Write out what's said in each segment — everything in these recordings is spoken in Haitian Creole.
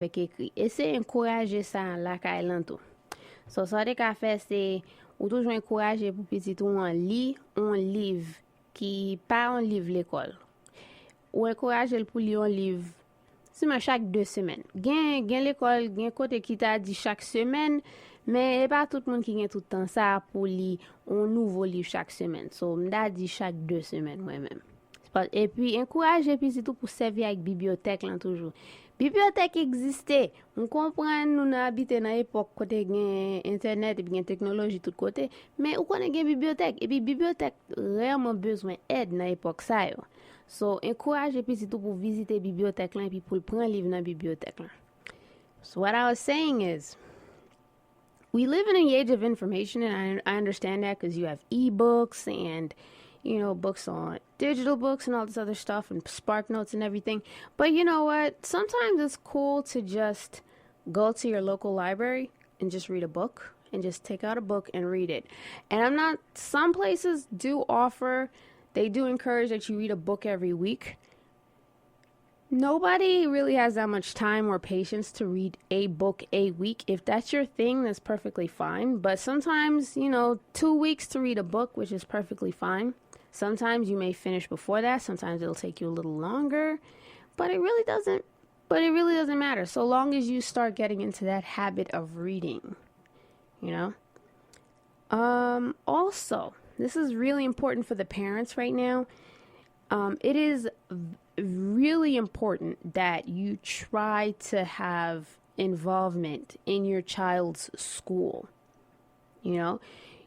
avec écrit. Essaye encourager ça la kailanto. So, ça de ka fait c'est ou toujours encourager pour petit ou en lit un livre qui pas un livre l'école. Ou encourager pour lire un livre seulement chaque 2 semaines. Gen l'école, gen côté qui t'a dit chaque semaine, mais pas tout le monde qui gagne tout le temps ça pour lire un nouveau livre chaque semaine. So, m'da dit chaque 2 semaines moi-même. Et puis, encourager puis c'est tout pour servir avec bibliothèque là toujours. Bibliothèque existait. On comprend nous habiter dans époque côté gen internet et bien technologie tout côté, mais on connaît gen bibliothèque et puis bibliothèque vraiment besoin d'aide dans époque ça yo. So, encourager puis c'est tout pour visiter bibliothèque là et puis pour prendre livre dans bibliothèque là. So what I was saying is we live in an age of information, and I understand that because you have ebooks and books on digital books and all this other stuff and Spark Notes and everything. But you know what? Sometimes it's cool to just go to your local library and just read a book and just take out a book and read it. And some places they do encourage that you read a book every week. Nobody really has that much time or patience to read a book a week. If that's your thing, that's perfectly fine. But sometimes, 2 weeks to read a book, which is perfectly fine. Sometimes you may finish before that. Sometimes it'll take you a little longer. But it really doesn't matter so long as you start getting into that habit of reading, Also, this is really important for the parents right now. It is really important that you try to have involvement in your child's school.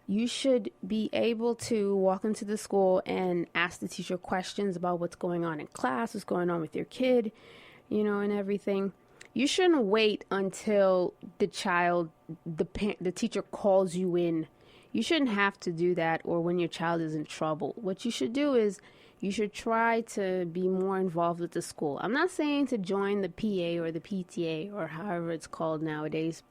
You should be able to walk into the school and ask the teacher questions about what's going on in class, what's going on with your kid, and everything. You shouldn't wait until the teacher calls you in. You shouldn't have to do that or when your child is in trouble. What you should do is you should try to be more involved with the school. I'm not saying to join the PA or the PTA or however it's called nowadays.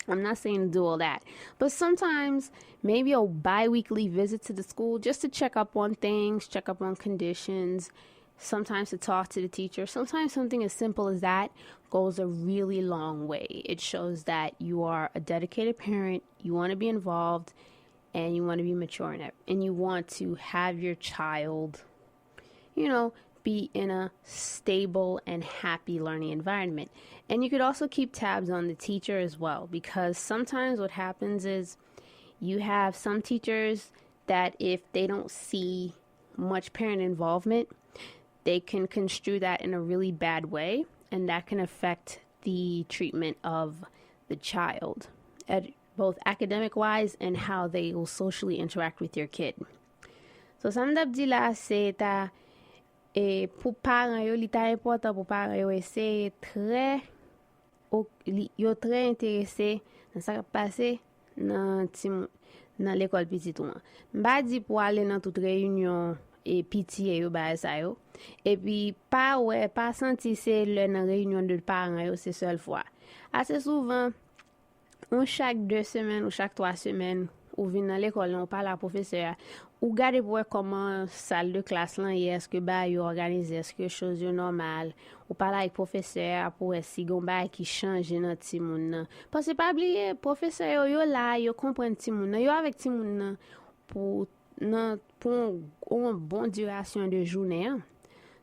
I'm not saying to do all that. But sometimes maybe a bi-weekly visit to the school just to check up on things, check up on conditions, sometimes to talk to the teacher. Sometimes something as simple as that goes a really long way. It shows that you are a dedicated parent, you want to be involved, and you want to be mature in it. And you want to have your child, be in a stable and happy learning environment. And you could also keep tabs on the teacher as well, because sometimes what happens is you have some teachers that if they don't see much parent involvement, they can construe that in a really bad way, and that can affect the treatment of the child, both academic-wise and how they will socially interact with your kid. So, samdap di la se ta pou paran yo, li ta important pou paran yo ese yo tre interese nan sa kap pase nan l'école petit ou an. Mba di pou ale nan tout réunion PTA yo ba sa yo. Et puis pas senti se le nan réunion de parents yo c'est seule fois. Assez souvent on chaque 2 semaines ou chaque 3 semaines ou vin dans l'école on parle à professeur ou garder pour comment salle de classe là est-ce que ba yo organisé est-ce que chose yo normal ou parle avec professeur pour si gon ba qui change dans ti moun nan parce que pas oublier professeur yo là yo comprendre ti moun nan yo avec ti moun nan pour une bonne duration de journée hein?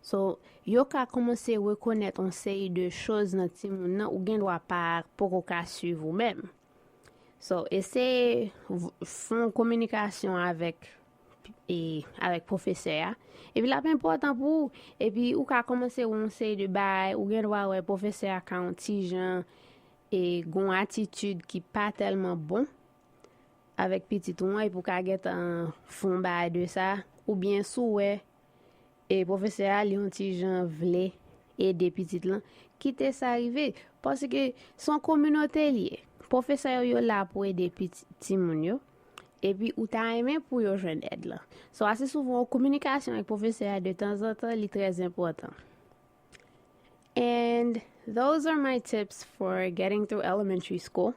So yo ka commencer reconnaître on série de choses dans ti moun nan ou gen droit par pour ka suivre vous même. So essayer faire communication avec professeur et puis là c'est important pour et puis ou ka commencer on série de bail ou gen droit ouais professeur quand ti jan et gon attitude qui pas tellement bon avec petit ou et pour ka get un fond bail de ça ou bien sou ouais et professeur li on ti jan vle aider petit là quitter ça arriver parce que son communauté lié professeur yo là pour aider petit moun yo et puis ou ta aimé pour yo joindre aide là so assez souvent communication avec professeur de temps en temps li très important. And those are my tips for getting through elementary school.